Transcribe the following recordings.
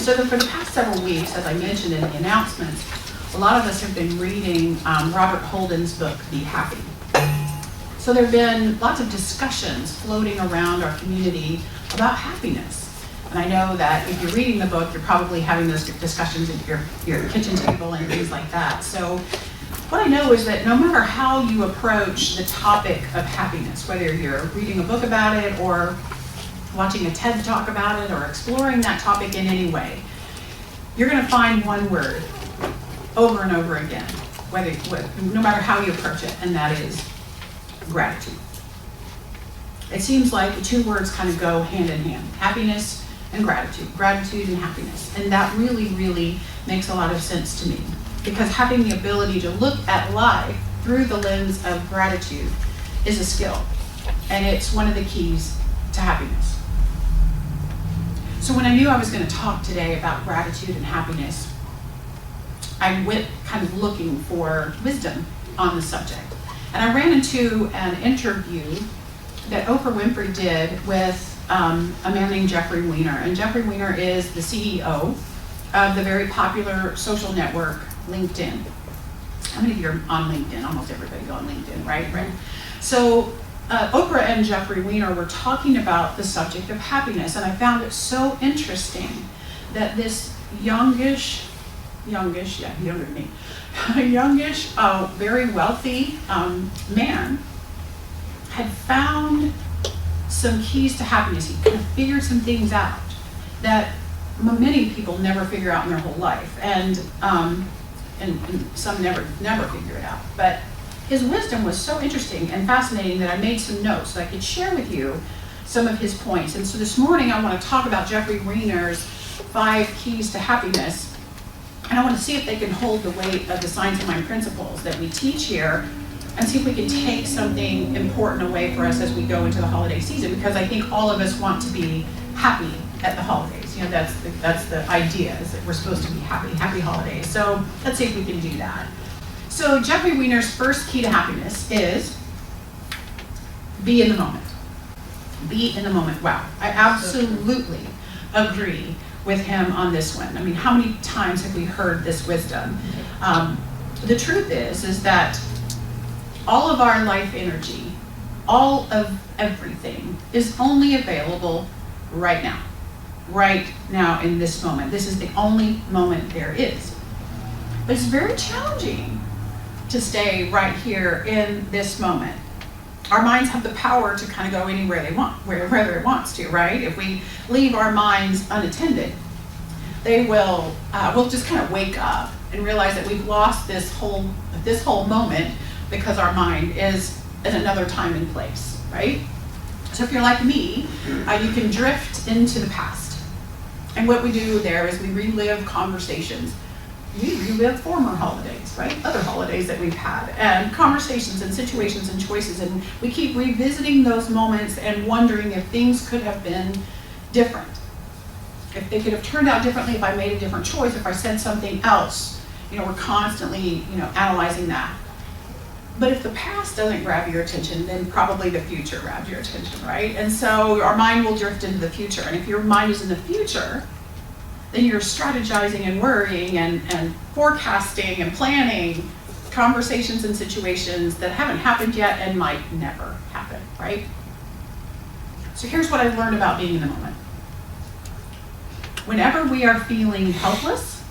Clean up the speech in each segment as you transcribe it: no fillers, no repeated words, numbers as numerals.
So for the past several weeks, as I mentioned in the announcements, a lot of us have been reading Robert Holden's book, Be Happy. So there have been lots of discussions floating around our community about happiness. And I know that if you're reading the book, you're probably having those discussions at your kitchen table and things like that. So what I know is that no matter how you approach the topic of happiness, whether you're reading a book about it or watching a TED Talk about it or exploring that topic in any way, you're going to find one word over and over again, no matter how you approach it, and that is gratitude. It seems like the two words kind of go hand in hand, happiness and gratitude and happiness. And that really, really makes a lot of sense to me, because having the ability to look at life through the lens of gratitude is a skill, and it's one of the keys to happiness. So when I knew I was going to talk today about gratitude and happiness, I went kind of looking for wisdom on the subject. And I ran into an interview that Oprah Winfrey did with a man named Jeffrey Weiner. And Jeffrey Weiner is the CEO of the very popular social network, LinkedIn. How many of you are on LinkedIn? Almost everybody's on LinkedIn, right? Right. So Oprah and Jeffrey Weiner were talking about the subject of happiness, and I found it so interesting that this youngish, younger than me, youngish, very wealthy man had found some keys to happiness. He kind of figured some things out that many people never figure out in their whole life, and some never figure it out. But his wisdom was so interesting and fascinating that I made some notes so I could share with you some of his points. And so this morning I want to talk about Jeffrey Weiner's 5 keys to happiness, and I want to see if they can hold the weight of the Science of Mind principles that we teach here, and see if we can take something important away for us as we go into the holiday season, because I think all of us want to be happy at the holidays. You know, that's the idea, is that we're supposed to be happy holidays. So let's see if we can do that. So Jeffrey Weiner's first key to happiness is be in the moment. Be in the moment. Wow, I absolutely agree with him on this one. I mean, how many times have we heard this wisdom? The truth is that all of our life energy, all of everything is only available right now in this moment. This is the only moment there is. But it's very challenging to stay right here in this moment. Our minds have the power to kind of go anywhere they want, wherever it wants to, right? If we leave our minds unattended, they will, we'll just kind of wake up and realize that we've lost this whole moment because our mind is in another time and place, right? So if you're like me, you can drift into the past. And what we do there is we relive conversations. We relive former holidays, right? Other holidays that we've had, and conversations and situations and choices, and we keep revisiting those moments and wondering if things could have been different. If they could have turned out differently, if I made a different choice, if I said something else. You know, we're constantly, analyzing that. But if the past doesn't grab your attention, then probably the future grabs your attention, right? And so our mind will drift into the future. And if your mind is in the future, then you're strategizing and worrying and forecasting and planning conversations and situations that haven't happened yet and might never happen, right? So here's what I've learned about being in the moment. Whenever we are feeling helpless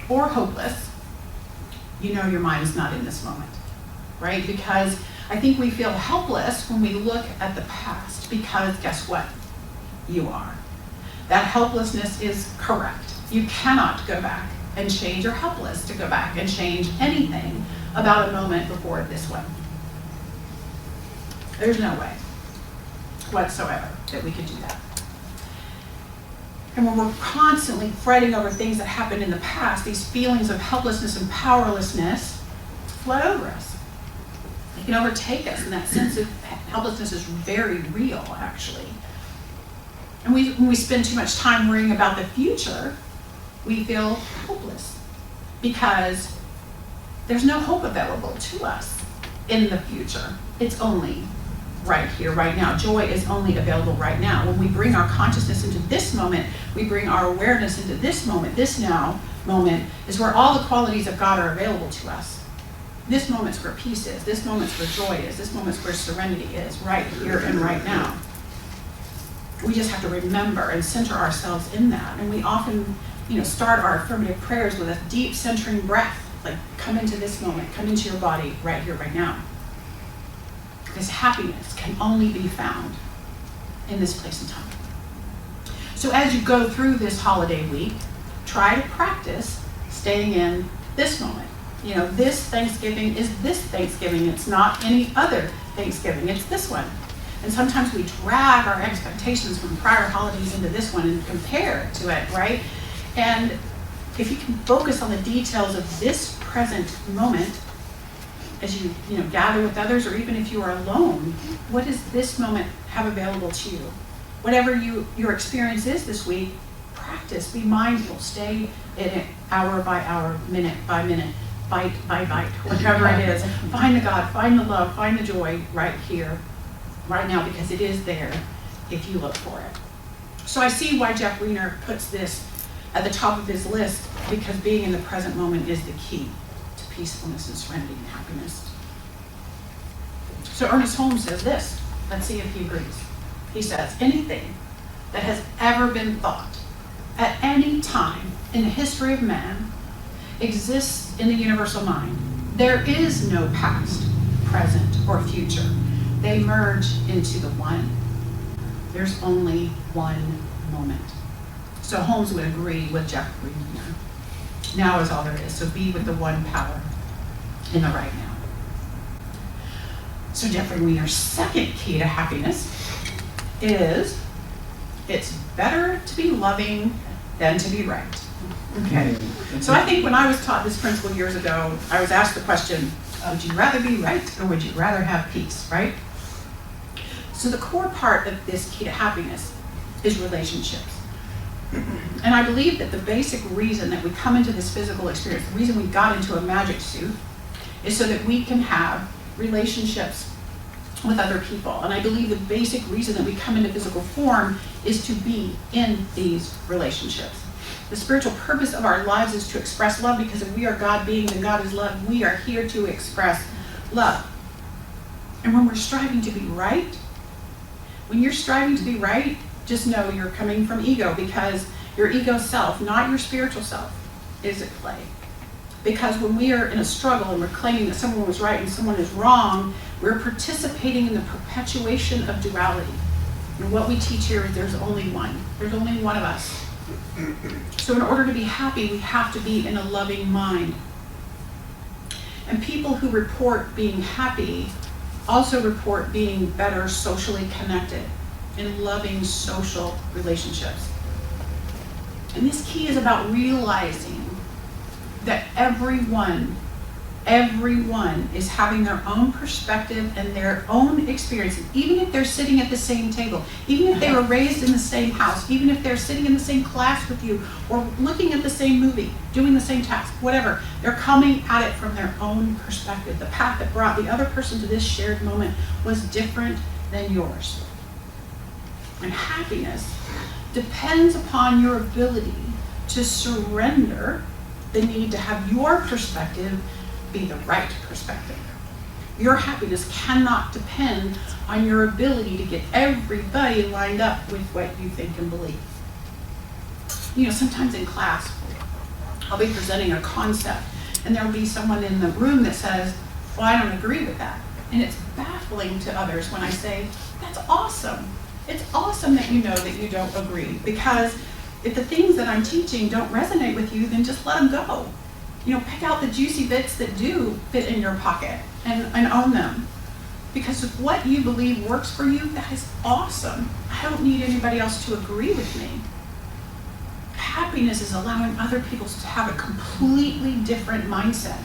or hopeless, your mind's not in this moment, right? Because I think we feel helpless when we look at the past, because guess what? You are. That helplessness is correct. You cannot go back and change, or helpless to go back and change anything about a moment before this one. There's no way whatsoever that we could do that. And when we're constantly fretting over things that happened in the past, these feelings of helplessness and powerlessness flood over us. They can overtake us, and that sense of helplessness is very real, actually. And when we spend too much time worrying about the future, we feel hopeless, because there's no hope available to us in the future. It's only right here, right now. Joy is only available right now. When we bring our consciousness into this moment, we bring our awareness into this moment. This now moment is where all the qualities of God are available to us. This moment's where peace is. This moment's where joy is. This moment's where serenity is, right here and right now. We just have to remember and center ourselves in that. And we often, start our affirmative prayers with a deep centering breath, like come into this moment, come into your body right here, right now. Because happiness can only be found in this place and time. So as you go through this holiday week, try to practice staying in this moment. This Thanksgiving is this Thanksgiving. It's not any other Thanksgiving. It's this one. And sometimes we drag our expectations from prior holidays into this one and compare to it, right? And if you can focus on the details of this present moment, as you gather with others, or even if you are alone, what does this moment have available to you? Whatever your experience is this week, practice, be mindful, stay in it hour by hour, minute by minute, bite by bite, whatever it is. Find the God, find the love, find the joy right here, right now, because it is there if you look for it. So I see why Jeff Weiner puts this at the top of his list, because being in the present moment is the key to peacefulness and serenity and happiness. So Ernest Holmes says this. Let's see if he agrees. He says, anything that has ever been thought at any time in the history of man exists in the universal mind. There is no past, present, or future. They merge into the one. There's only one moment. So Holmes would agree with Jeff Weiner. Now is all there is. So be with the one power in the right now. So Jeffrey Weiner's second key to happiness is it's better to be loving than to be right. Okay. So I think when I was taught this principle years ago, I was asked the question, would you rather be right or would you rather have peace, right? So the core part of this key to happiness is relationships. And I believe that the basic reason that we come into this physical experience, the reason we got into a magic suit, is so that we can have relationships with other people. And I believe the basic reason that we come into physical form is to be in these relationships. The spiritual purpose of our lives is to express love, because if we are God beings and God is love, we are here to express love. And when we're striving to be right, when you're striving to be right, just know you're coming from ego, because your ego self, not your spiritual self, is at play. Because when we are in a struggle and we're claiming that someone was right and someone is wrong, we're participating in the perpetuation of duality. And what we teach here is there's only one. There's only one of us. So in order to be happy, we have to be in a loving mind. And people who report being happy also report being better socially connected in loving social relationships. And this key is about realizing that everyone is having their own perspective and their own experiences, even if they're sitting at the same table, even if they were raised in the same house, even if they're sitting in the same class with you, or looking at the same movie, doing the same task, whatever. They're coming at it from their own perspective. The path that brought the other person to this shared moment was different than yours. And happiness depends upon your ability to surrender the need to have your perspective be the right perspective. Your happiness cannot depend on your ability to get everybody lined up with what you think and believe. Sometimes in class, I'll be presenting a concept, and there'll be someone in the room that says, well, I don't agree with that. And it's baffling to others when I say, that's awesome. It's awesome that you know that you don't agree, because if the things that I'm teaching don't resonate with you, then just let them go. Pick out the juicy bits that do fit in your pocket and own them. Because if what you believe works for you, that is awesome. I don't need anybody else to agree with me. Happiness is allowing other people to have a completely different mindset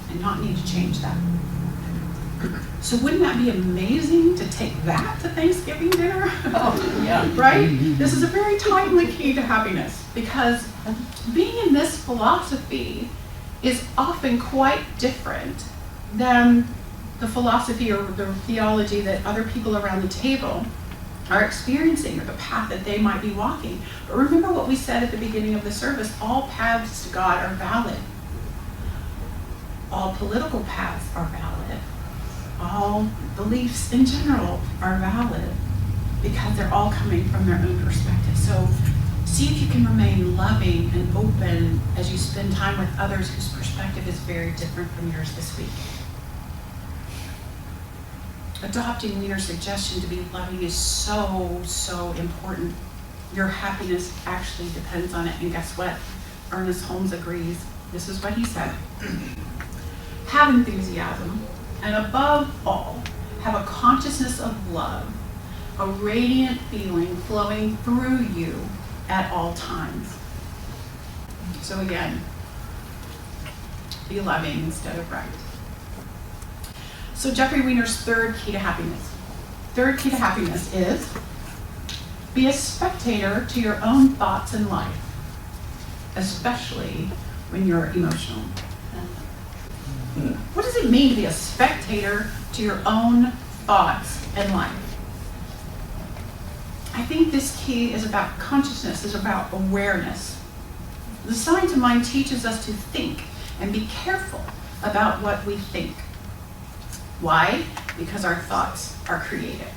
and not need to change that. So wouldn't that be amazing to take that to Thanksgiving dinner? Oh, yeah. Right? This is a very timely key to happiness, because being in this philosophy is often quite different than the philosophy or the theology that other people around the table are experiencing or the path that they might be walking. But remember what we said at the beginning of the service, all paths to God are valid. All political paths are valid. All beliefs in general are valid because they're all coming from their own perspective. So see if you can remain loving and open as you spend time with others whose perspective is very different from yours this week. Adopting Leine's suggestion to be loving is so, so important. Your happiness actually depends on it. And guess what? Ernest Holmes agrees. This is what he said. Have enthusiasm, and above all, have a consciousness of love, a radiant feeling flowing through you at all times. So again, be loving instead of right. So Jeffrey Weiner's third key to happiness. Third key to happiness is be a spectator to your own thoughts in life, especially when you're emotional. What does it mean to be a spectator to your own thoughts in life? I think this key is about consciousness, is about awareness. The Science of Mind teaches us to think and be careful about what we think. Why? Because our thoughts are creative.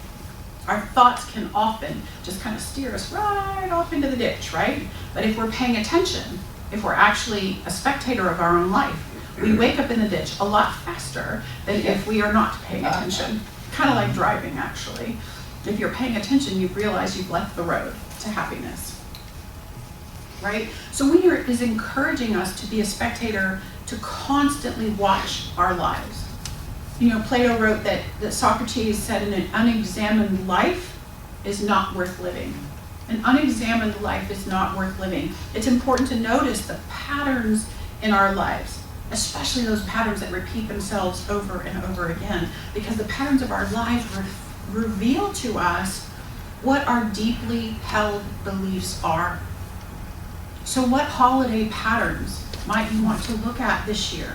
Our thoughts can often just kind of steer us right off into the ditch, right? But if we're paying attention, if we're actually a spectator of our own life, we wake up in the ditch a lot faster than if we are not paying attention. Kind of like driving, actually. If you're paying attention, you realize you've left the road to happiness, right? So Weiner is encouraging us to be a spectator, to constantly watch our lives. You know, Plato wrote that Socrates said an unexamined life is not worth living. An unexamined life is not worth living. It's important to notice the patterns in our lives, especially those patterns that repeat themselves over and over again, because the patterns of our lives reveal to us what our deeply held beliefs are. So what holiday patterns might you want to look at this year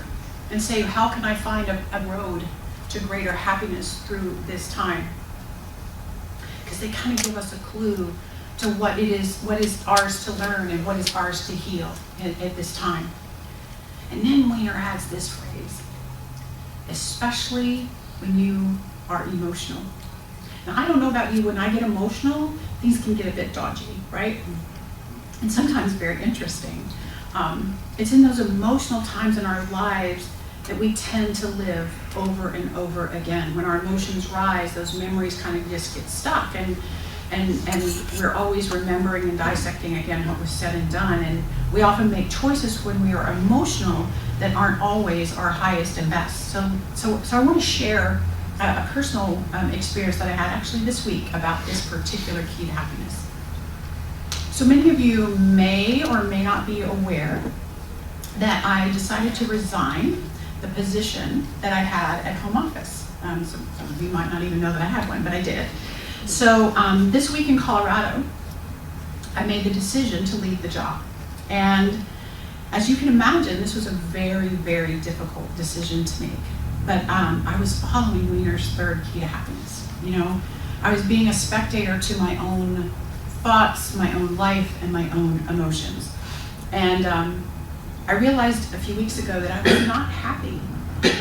and say, how can I find a road to greater happiness through this time? Because they kind of give us a clue to what is ours to learn and what is ours to heal at this time. And then Weiner adds this phrase, especially when you are emotional. Now, I don't know about you, when I get emotional, things can get a bit dodgy, right? And sometimes very interesting. It's in those emotional times in our lives that we tend to live over and over again. When our emotions rise, those memories kind of just get stuck, and we're always remembering and dissecting again what was said and done. And we often make choices when we are emotional that aren't always our highest and best. So I want to share a personal experience that I had actually this week about this particular key to happiness. So many of you may or may not be aware that I decided to resign the position that I had at home office. Some of you might not even know that I had one, but I did. So this week in Colorado, I made the decision to leave the job. And as you can imagine, this was a very, very difficult decision to make. But I was following Weiner's third key to happiness. You know, I was being a spectator to my own thoughts, my own life, and my own emotions. And I realized a few weeks ago that I was not happy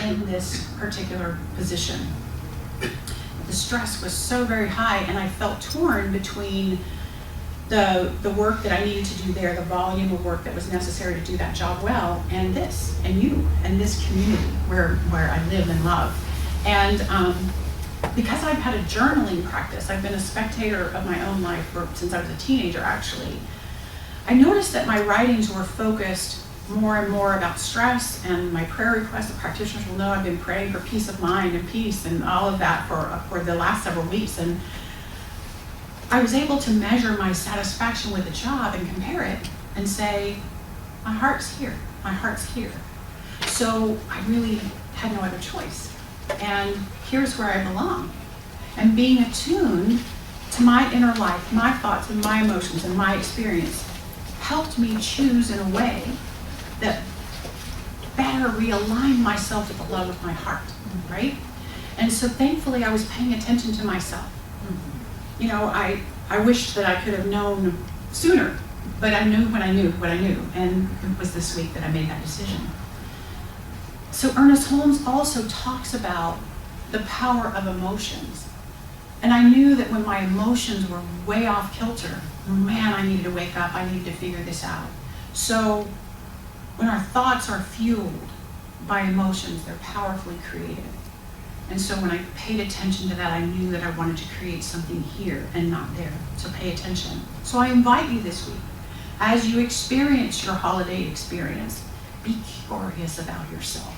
in this particular position. The stress was so very high, and I felt torn between the work that I needed to do there, the volume of work that was necessary to do that job well, and this, and you, and this community where I live and love. And because I've had a journaling practice, I've been a spectator of my own life since I was a teenager, actually, I noticed that my writings were focused more and more about stress and my prayer requests. The practitioners will know I've been praying for peace of mind and peace and all of that for the last several weeks. And I was able to measure my satisfaction with the job and compare it and say, my heart's here, my heart's here. So I really had no other choice. And here's where I belong. And being attuned to my inner life, my thoughts and my emotions and my experience helped me choose in a way that better realign myself with the love of my heart, right? And so thankfully I was paying attention to myself. You know, I wished that I could have known sooner, but I knew when I knew what I knew, and it was this week that I made that decision. So Ernest Holmes also talks about the power of emotions. And I knew that when my emotions were way off kilter, man, I needed to wake up, I needed to figure this out. So when our thoughts are fueled by emotions, they're powerfully creative. And so when I paid attention to that, I knew that I wanted to create something here and not there. So pay attention. So I invite you this week, as you experience your holiday experience, be curious about yourself.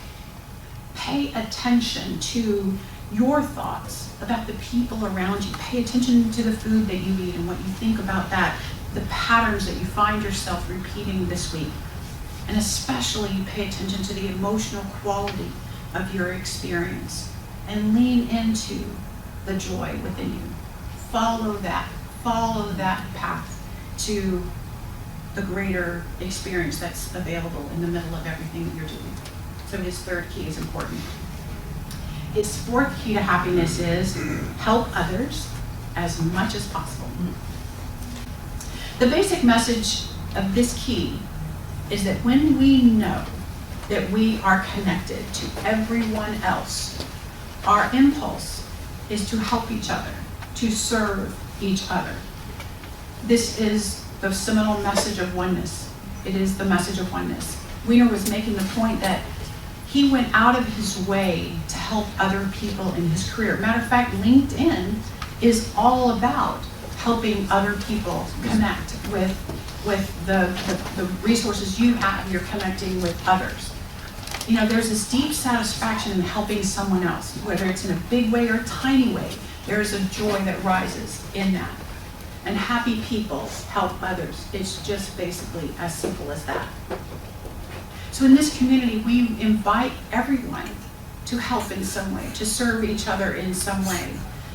Pay attention to your thoughts about the people around you. Pay attention to the food that you eat and what you think about that, the patterns that you find yourself repeating this week. And especially pay attention to the emotional quality of your experience and lean into the joy within you. Follow that path to the greater experience that's available in the middle of everything that you're doing. So his third key is important. His fourth key to happiness is help others as much as possible. The basic message of this key is that when we know that we are connected to everyone else, our impulse is to help each other, to serve each other. This is the seminal message of oneness. It is the message of oneness. Wiener was making the point that he went out of his way to help other people in his career. Matter of fact, LinkedIn is all about helping other people connect with the resources you have. You're connecting with others. You know, there's this deep satisfaction in helping someone else, whether it's in a big way or a tiny way. There's a joy that rises in that. And happy people help others. It's just basically as simple as that. So in this community, we invite everyone to help in some way, to serve each other in some way.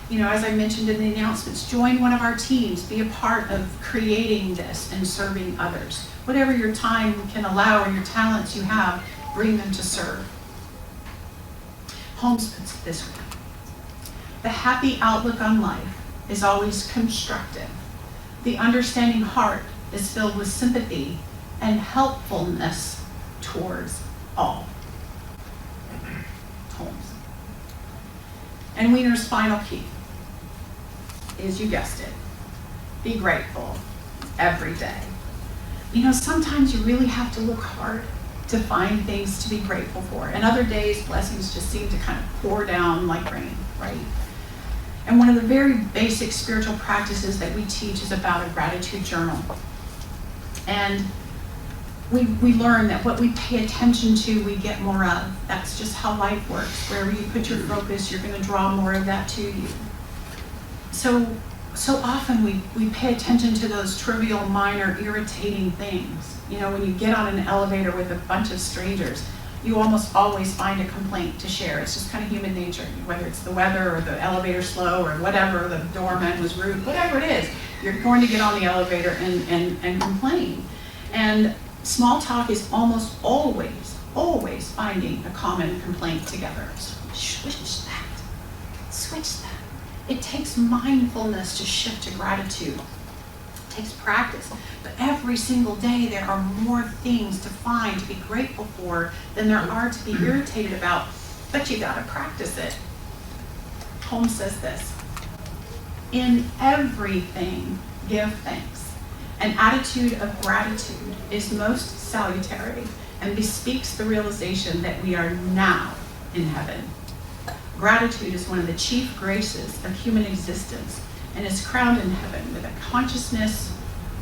You know, as I mentioned in the announcements, join one of our teams, be a part of creating this and serving others. Whatever your time can allow or your talents you have, bring them to serve. Holmes puts it this way: the happy outlook on life is always constructive. The understanding heart is filled with sympathy and helpfulness towards all. Holmes. And Wiener's final key is, you guessed it, be grateful every day. You know, sometimes you really have to look hard to find things to be grateful for. And other days, blessings just seem to kind of pour down like rain, right? And one of the very basic spiritual practices that we teach is about a gratitude journal. And we learn that what we pay attention to, we get more of. That's just how life works. Wherever you put your focus, you're going to draw more of that to you. So often we pay attention to those trivial, minor, irritating things. You know, when you get on an elevator with a bunch of strangers, you almost always find a complaint to share. It's just kind of human nature, whether it's the weather or the elevator slow or whatever, the doorman was rude, whatever it is, you're going to get on the elevator and complain. And small talk is almost always finding a common complaint together. So switch that. It takes mindfulness to shift to gratitude. It takes practice. But every single day there are more things to find to be grateful for than there are to be irritated about, but you gotta practice it. Holmes says this: in everything give thanks. An attitude of gratitude is most salutary and bespeaks the realization that we are now in heaven. Gratitude is one of the chief graces of human existence and is crowned in heaven with a consciousness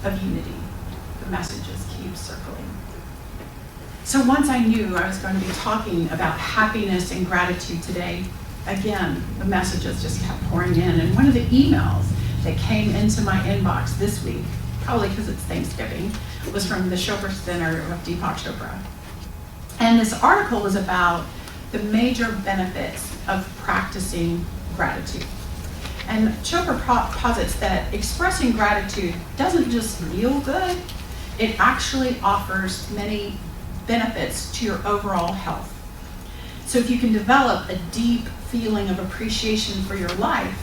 of unity. The messages keep circling. So once I knew I was going to be talking about happiness and gratitude today, again, the messages just kept pouring in. And one of the emails that came into my inbox this week, probably because it's Thanksgiving, was from the Chopra Center of Deepak Chopra. And this article was about the major benefits of practicing gratitude. And Chopra posits that expressing gratitude doesn't just feel good, it actually offers many benefits to your overall health. So if you can develop a deep feeling of appreciation for your life,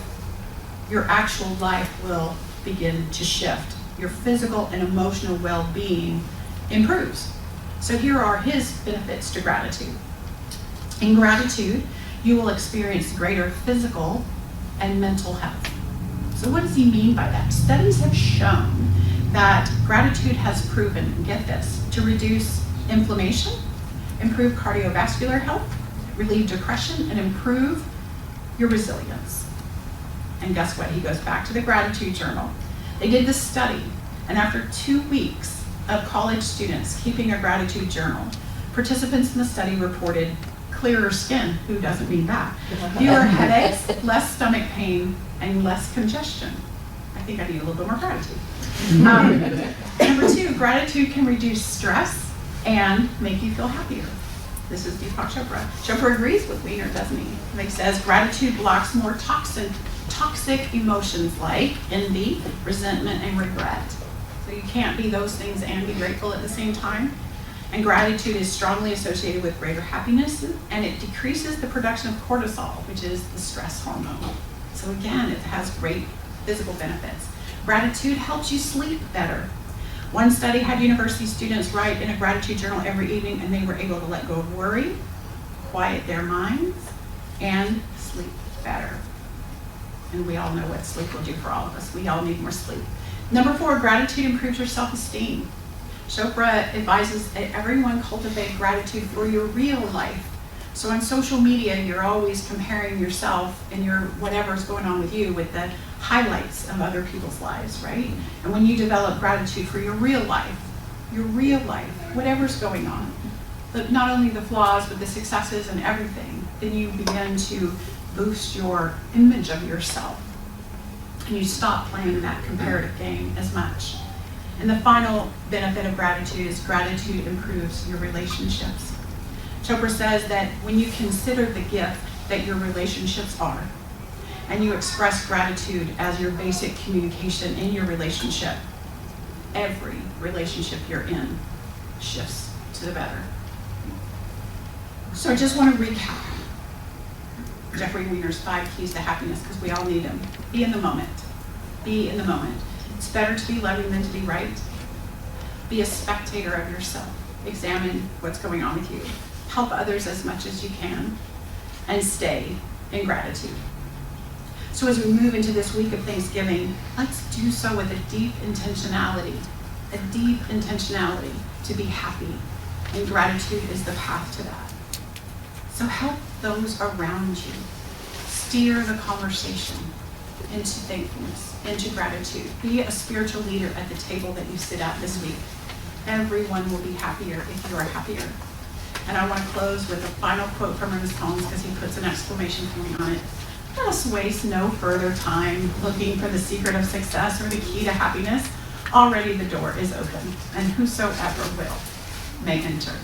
your actual life will begin to shift. Your physical and emotional well-being improves. So here are his benefits to gratitude. In gratitude, you will experience greater physical and mental health. So what does he mean by that? Studies have shown that gratitude has proven, get this, to reduce inflammation, improve cardiovascular health, relieve depression, and improve your resilience. And guess what? He goes back to the gratitude journal. They did this study, and after 2 weeks of college students keeping a gratitude journal, participants in the study reported clearer skin. Who doesn't mean that? Fewer headaches, less stomach pain, and less congestion. I think I need a little bit more gratitude. Number 2, gratitude can reduce stress and make you feel happier. This is Deepak Chopra. Chopra agrees with Weiner, doesn't he? He says gratitude blocks more toxic emotions like envy, resentment, and regret. So you can't be those things and be grateful at the same time. And gratitude is strongly associated with greater happiness, and it decreases the production of cortisol, which is the stress hormone. So again, it has great physical benefits. Gratitude helps you sleep better. One study had university students write in a gratitude journal every evening, and they were able to let go of worry, quiet their minds, and sleep better. And we all know what sleep will do for all of us. We all need more sleep. Number 4, gratitude improves your self-esteem. Chopra advises that everyone cultivate gratitude for your real life. So on social media, you're always comparing yourself and your whatever's going on with you with the highlights of other people's lives, right? And when you develop gratitude for your real life, whatever's going on, but not only the flaws, but the successes and everything, then you begin to boost your image of yourself. And you stop playing that comparative game as much. And the final benefit of gratitude is gratitude improves your relationships. Chopra says that when you consider the gift that your relationships are, and you express gratitude as your basic communication in your relationship, every relationship you're in shifts to the better. So I just want to recap Jeffrey Weiner's 5 keys to happiness, because we all need them. Be in the moment. Be in the moment. It's better to be loving than to be right. Be a spectator of yourself. Examine what's going on with you. Help others as much as you can. And stay in gratitude. So as we move into this week of Thanksgiving, let's do so with a deep intentionality to be happy. And gratitude is the path to that. So help those around you. Steer the conversation into thankfulness, into gratitude. Be a spiritual leader at the table that you sit at this week. Everyone will be happier if you are happier. And I want to close with a final quote from Ernest Holmes, because he puts an exclamation point on it. Let us waste no further time looking for the secret of success or the key to happiness. Already the door is open, and whosoever will may enter.